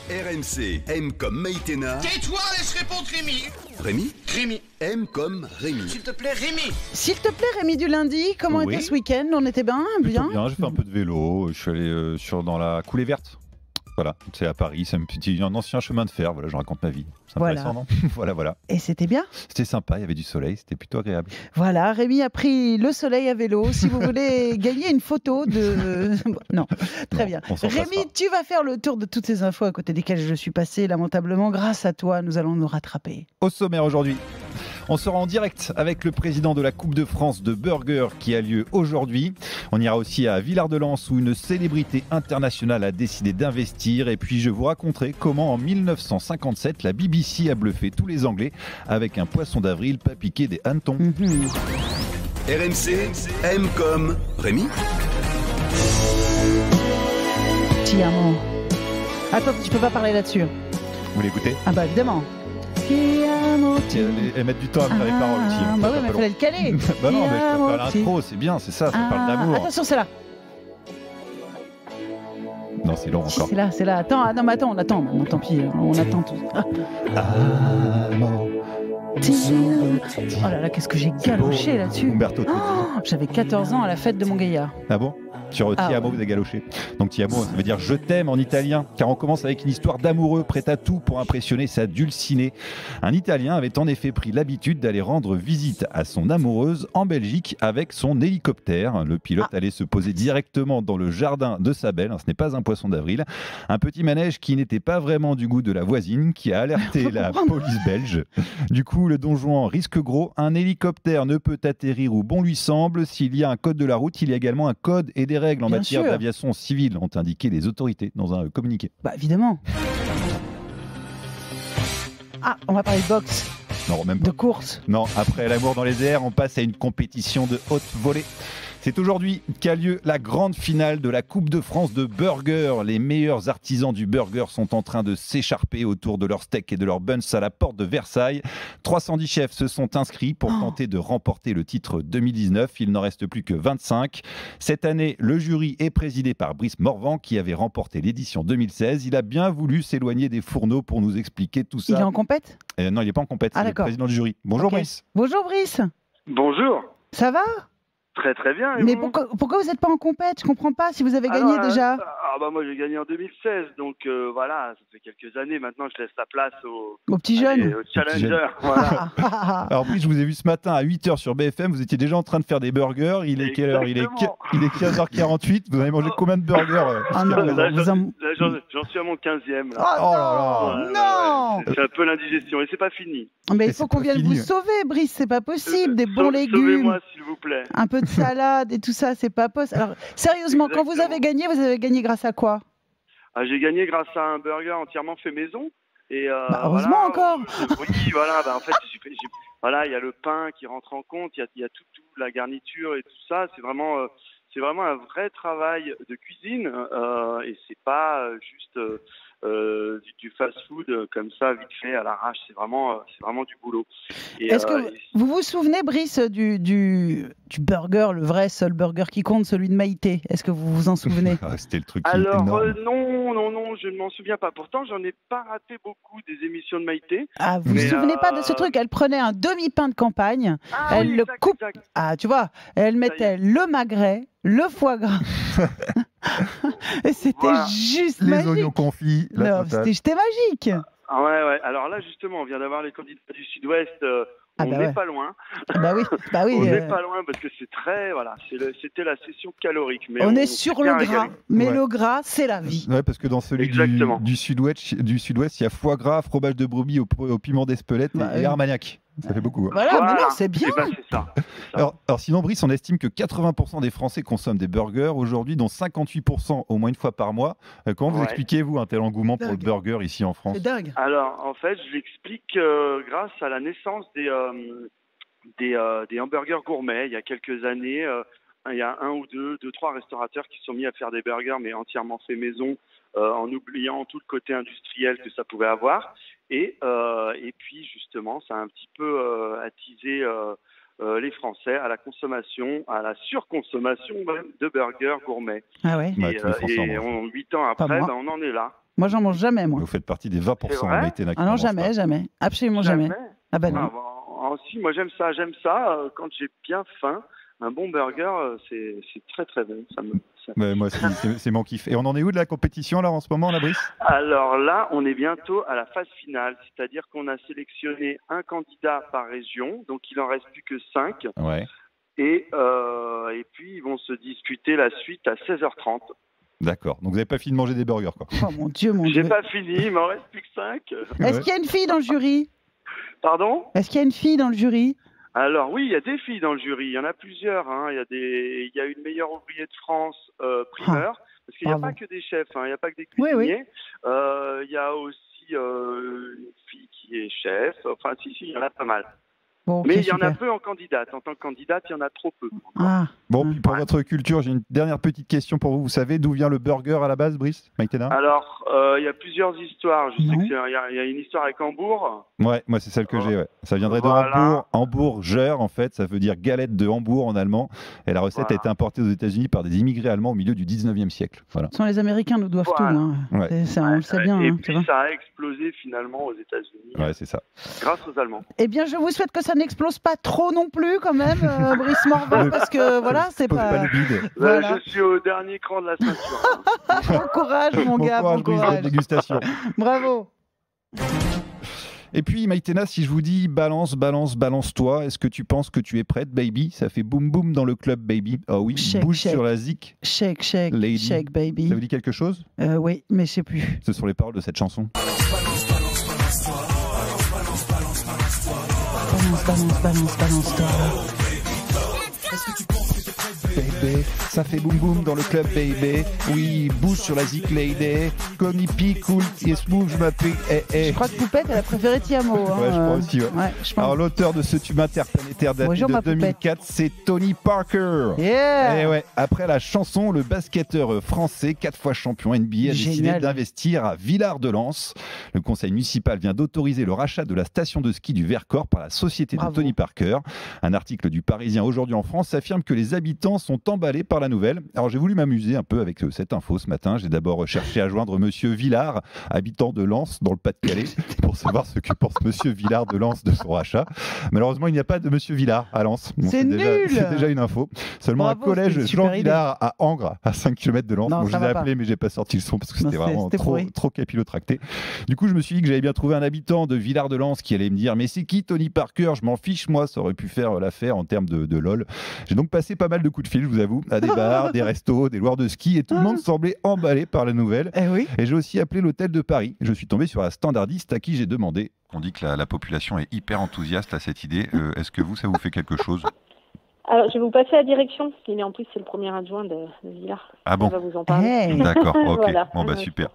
RMC, M comme Maïtena. Tais-toi, laisse répondre Rémi. Rémi. Rémi. M comme Rémi. S'il te plaît, Rémi. S'il te plaît, Rémi du lundi, comment Oui. était ce week-end? On était bien, Plutôt bien, j'ai fait un peu de vélo, je suis allé dans la coulée verte. Voilà, c'est à Paris, c'est un ancien chemin de fer, voilà, je raconte ma vie. C'est Voilà. intéressant, non? Voilà. Et c'était bien? C'était sympa, il y avait du soleil, c'était plutôt agréable. Voilà, Rémi a pris le soleil à vélo. Si vous voulez gagner une photo de... Non, très bien. On s'en Rémi, passera. tu vas faire le tour de toutes ces infos à côté desquelles je suis passé lamentablement. Grâce à toi, nous allons nous rattraper. Au sommaire aujourd'hui, on sera en direct avec le président de la Coupe de France de Burger qui a lieu aujourd'hui. On ira aussi à Villard-de-Lans où une célébrité internationale a décidé d'investir. Et puis je vous raconterai comment en 1957 la BBC a bluffé tous les Anglais avec un poisson d'avril pas piqué des hannetons. RMC, M comme Rémi. Tiamo. Attends, tu peux pas parler là-dessus. Vous l'écoutez? Ah bah évidemment. Tiamo, Elles mettent du temps à faire les paroles aussi. hein. Bah Ça oui, mais il pas fallait le caler. long. Bah non, mais je Tiamo, peux faire l'intro, c'est bien, c'est ça parle d'amour. Attention, c'est là. Non, c'est long encore. C'est là. Attends, ah non, mais attends, on attend. Bon, tant pis, on attend tout. Oh là là, qu'est-ce que j'ai galoché là-dessus. Umberto Tozzi. J'avais 14 ans à la fête de mon gaillard. Ah bon? Sur Ti amo, vous avez galoché. Donc Ti amo, ça veut dire je t'aime en italien, car on commence avec une histoire d'amoureux prêt à tout pour impressionner sa dulcinée. Un Italien avait en effet pris l'habitude d'aller rendre visite à son amoureuse en Belgique avec son hélicoptère. Le pilote allait se poser directement dans le jardin de sa belle, ce n'est pas un poisson d'avril. Un petit manège qui n'était pas vraiment du goût de la voisine, qui a alerté la police belge. Du coup, le Don Juan risque gros. Un hélicoptère ne peut atterrir où bon lui semble. S'il y a un code de la route, il y a également un code et des règles en Bien matière sûr. d'aviation civile, ont indiqué les autorités dans un communiqué. Bah évidemment. Ah, on va parler de boxe, Non, même de pas. course. Non, après l'amour dans les airs, on passe à une compétition de haute volée. C'est aujourd'hui qu'a lieu la grande finale de la Coupe de France de burger. Les meilleurs artisans du burger sont en train de s'écharper autour de leurs steaks et de leurs buns à la porte de Versailles. 310 chefs se sont inscrits pour tenter de remporter le titre 2019. Il n'en reste plus que 25. Cette année, le jury est présidé par Brice Morvan qui avait remporté l'édition 2016. Il a bien voulu s'éloigner des fourneaux pour nous expliquer tout ça. Il est en compète? Non, il n'est pas en compète, Ah, c'est le d'accord. président du jury. Bonjour Ok. Brice. Bonjour Brice. Bonjour, Ça va? très très bien. et Mais vous pourquoi vous n'êtes pas en compète? Je comprends pas si vous avez gagné Alors, déjà. bah moi j'ai gagné en 2016, donc voilà, ça fait quelques années maintenant que je laisse la place aux Aux petits jeunes. challengers. Voilà. Alors Brice, je vous ai vu ce matin à 8h sur BFM, vous étiez déjà en train de faire des burgers. Il est quelle heure? Il est Exactement. 15h48. Vous avez mangé combien de burgers Ah non, jusqu'à Là, présent j'en suis à mon 15e. Oh, Là. Oh là là. non. C'est un peu l'indigestion et c'est pas fini. Mais il Et faut c'est qu'on pas vienne fini, vous ouais. sauver, Brice. C'est pas possible. Des bons légumes, Sauvez-moi s'il vous plaît. un peu de salade et tout ça, c'est pas possible. Alors, sérieusement, quand vous avez gagné grâce à quoi? Ah, j'ai gagné grâce à un burger entièrement fait maison. Et, Bah, heureusement encore. Oui, voilà, bah, en fait, voilà, il y a le pain qui rentre en compte, il y a tout, la garniture et tout ça. C'est vraiment un vrai travail de cuisine et c'est pas juste du fast-food comme ça, vite fait, à l'arrache. C'est vraiment du boulot. Et, Est-ce que vous vous souvenez, Brice, du burger, le vrai seul burger qui compte, celui de Maïté? Est-ce que vous vous en souvenez? Ah, c'était le truc qui était alors, énorme. non, je ne m'en souviens pas. Pourtant, j'en ai pas raté beaucoup des émissions de Maïté. Ah, vous vous Mais, souvenez pas de ce truc? Elle prenait un demi-pain de campagne, Ah, elle oui, le exact, coupe. exact. Ah, tu vois, elle mettait le magret, le foie gras. Et c'était Voilà. juste Les magique. oignons confits, la Non, totale. c'était magique. Ah ouais. Alors là, justement, on vient d'avoir les candidats du Sud-Ouest. Ah On bah n'est ouais. pas loin. Bah oui. On n'est pas loin parce que c'est très, voilà, c'était la session calorique. Mais On est s'est sur bien le gras, régalé. mais Ouais. le gras, c'est la vie. Ouais, parce que dans celui Exactement. du Sud-Ouest, il y a foie gras, fromage de brebis au piment d'Espelette Bah et oui. Armagnac. Ça fait beaucoup. Hein. Voilà, mais non, c'est bien. Eh ben, c'est ça. Alors sinon, Brice, on estime que 80% des Français consomment des burgers aujourd'hui, dont 58% au moins une fois par mois. Comment vous Ouais. expliquez-vous un tel engouement pour le Dingue. burger ici en France? C'est dingue. Alors, en fait, je l'explique grâce à la naissance des hamburgers gourmets. Il y a quelques années, il y a deux, trois restaurateurs qui se sont mis à faire des burgers, mais entièrement faits maison, en oubliant tout le côté industriel que ça pouvait avoir. Et puis, justement, ça a un petit peu attisé les Français à la consommation, à la surconsommation même de burgers gourmets. Ah ouais. Ouais, tous les Français en mangent. 8 ans après, moi. on en est là. Moi, j'en mange jamais, moi. Vous faites partie des 20% C'est vrai Maïtena qui Ah non, n'en mangent jamais, jamais. Absolument jamais. Ah bah non. Ah, bah, si, moi j'aime ça. Quand j'ai bien faim, un bon burger, c'est très très bon. Ouais, moi, c'est mon kiff. Et on en est où de la compétition là en ce moment, la Brice? Alors là, on est bientôt à la phase finale, c'est-à-dire qu'on a sélectionné un candidat par région, donc il en reste plus que 5. Ouais. Et puis ils vont se disputer la suite à 16h30. D'accord. Donc vous n'avez pas fini de manger des burgers, quoi. Oh mon Dieu, mon J'ai Dieu. pas fini, il m'en reste plus que 5. Est-ce qu'il y a une fille dans le jury? Pardon? Est-ce qu'il y a une fille dans le jury? Alors oui, il y a des filles dans le jury, il y en a plusieurs. Hein. Il y a une meilleure ouvrier de France primeur, parce qu'il n'y a pas que des chefs, hein. Il n'y a pas que des cuisiniers. Il y a aussi une fille qui est chef. Enfin, si, il y en a pas mal. Bon, okay, mais il y en a super. peu en candidate. En tant que candidate, il y en a trop peu. Ah. Bon, puis pour votre culture, j'ai une dernière petite question pour vous. Vous savez d'où vient le burger à la base, Brice, Maïtena? Alors, il y a plusieurs histoires. Je sais qu'il y a une histoire avec Hambourg. Ouais, moi c'est celle que j'ai. Ouais. Ça viendrait de Voilà. Hambourg. Hamburger, en fait, ça veut dire galette de Hambourg en allemand. Et la recette a été importée aux États-Unis par des immigrés allemands au milieu du 19e siècle. Voilà. Ce sont les Américains nous doivent tout. Hein. Ouais. On le sait bien. Et hein, puis ça a explosé finalement aux États-Unis. Ouais, c'est ça. Grâce aux Allemands. Eh bien, je vous souhaite que ça n'explose pas trop non plus, quand même, Brice Morvan, parce que voilà, c'est pas. le bide. Voilà. Je suis au dernier cran de la ceinture. Bon courage, mon gars, bon Brice, courage. bonne dégustation. Bravo. Et puis, Maïtena, si je vous dis balance, balance, balance-toi, est-ce que tu penses que tu es prête, baby? Ça fait boum boum dans le club, baby. Oh oui, Shake, bouge shake. sur la zik. Shake, shake, Lady. shake, baby. Ça vous dit quelque chose? Oui, mais je sais plus. Ce sont les paroles de cette chanson. Balance, balance, balance-toi. Baby, ça fait boum boum dans le club, baby. Oui, bouge sur la zik lady. Comme hippie, cool, et smooth, je m'appelle. Je crois que Poupette, elle a préféré Tiamo. Hein, Ouais, je crois aussi. Ouais. je pense. Alors, l'auteur de ce tube interplanétaire daté Bonjour, de ma Poupette. 2004, c'est Tony Parker. Yeah. Et ouais, après la chanson, le basketteur français, 4 fois champion NBA, a décidé Génial. d'investir à Villard-de-Lans. Le conseil municipal vient d'autoriser le rachat de la station de ski du Vercors par la société Bravo. de Tony Parker. Un article du Parisien aujourd'hui en France affirme que les habitants sont emballés par la nouvelle. Alors j'ai voulu m'amuser un peu avec cette info ce matin. J'ai d'abord cherché à joindre monsieur Villard, habitant de Lens dans le Pas-de-Calais, pour savoir ce que pense monsieur Villard de Lens de son rachat. Malheureusement, il n'y a pas de monsieur Villard à Lens. Bon, C'est nul. C'est déjà une info. Seulement Bravo, un collège c'était une super Jean Villard à Angres, à 5 km de Lens. Non, Bon, je ça les ai va appelés, mais j'ai pas sorti le son parce que Non, c'était vraiment c'était pourri. trop capillotracté. Du coup, je me suis dit que j'avais bien trouvé un habitant de Villard de Lans qui allait me dire mais c'est qui Tony Parker? Je m'en fiche, moi, ça aurait pu faire l'affaire en termes de LOL. J'ai donc passé pas mal de coups de fil, je vous avoue, à des bars, des restos, des loirs de ski et tout le monde semblait emballé par la nouvelle. Eh oui. Et j'ai aussi appelé l'hôtel de Paris. Je suis tombé sur un standardiste à qui j'ai demandé. On dit que la population est hyper enthousiaste à cette idée. Est-ce que ça vous fait quelque chose? Alors, je vais vous passer la direction. Il est en plus, c'est le premier adjoint de Villard. Ah bon? On va vous en parler. Hey. D'accord, ok. Voilà. Bon, bah super.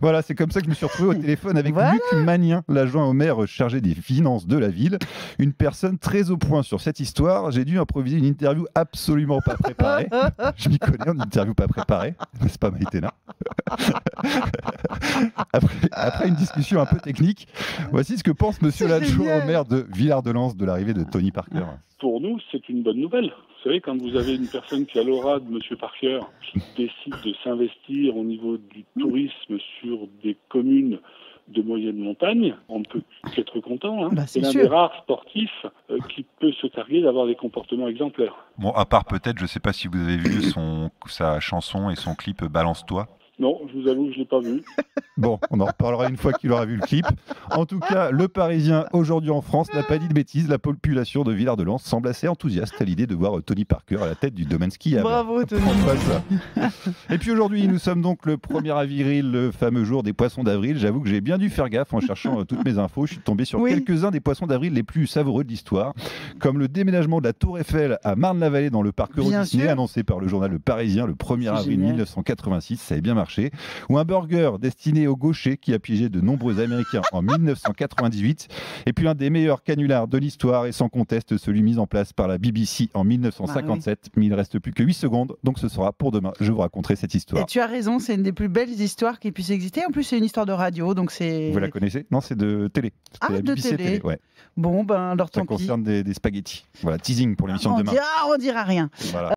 Voilà, c'est comme ça que je me suis retrouvé au téléphone avec Voilà. Luc Magnien, l'adjoint au maire chargé des finances de la ville. Une personne très au point sur cette histoire. J'ai dû improviser une interview absolument pas préparée. Je m'y connais en interview pas préparée, n'est-ce pas Maïtena? Après une discussion un peu technique, voici ce que pense monsieur C'est l'adjoint génial. au maire de Villard-de-Lans de l'arrivée de Tony Parker. Pour nous, c'est une bonne nouvelle. Vous savez, quand vous avez une personne qui a l'aura de M. Parker, qui décide de s'investir au niveau du tourisme sur des communes de moyenne montagne, on ne peut qu'être content. Hein. Bah, c'est c'est l'un sûr. des rares sportifs qui peut se targuer d'avoir des comportements exemplaires. Bon, à part peut-être, je sais pas si vous avez vu sa chanson et son clip Balance-toi. Non, je vous avoue que je ne l'ai pas vu. Bon, on en reparlera une fois qu'il aura vu le clip. En tout cas, le Parisien, aujourd'hui en France, n'a pas dit de bêtises. La population de Villard-de-Lans semble assez enthousiaste à l'idée de voir Tony Parker à la tête du domaine skiable. Bravo, Tony. On passe ça. Et puis aujourd'hui, nous sommes donc le 1er avril, le fameux jour des poissons d'avril. J'avoue que j'ai bien dû faire gaffe en cherchant toutes mes infos. Je suis tombé sur Oui. quelques-uns des poissons d'avril les plus savoureux de l'histoire, comme le déménagement de la Tour Eiffel à Marne-la-Vallée dans le parc Euro Bien Disney, sûr. annoncé par le journal Le Parisien le 1er C'est avril génial. 1986. Ça avait bien marché. Ou un burger destiné aux gauchers qui a piégé de nombreux Américains en 1998. Et puis l'un des meilleurs canulars de l'histoire et sans conteste celui mis en place par la BBC en 1957. Mais il ne reste plus que 8 secondes, donc ce sera pour demain. Je vous raconterai cette histoire. Et tu as raison, c'est une des plus belles histoires qui puissent exister. En plus, c'est une histoire de radio, donc c'est. Vous la connaissez? Non, c'est de télé. C'était Ah, la de BBC télé. ouais. Bon, ben alors Ça tant pis. concerne des spaghettis. Voilà, teasing pour l'émission de demain. On dira rien. Voilà.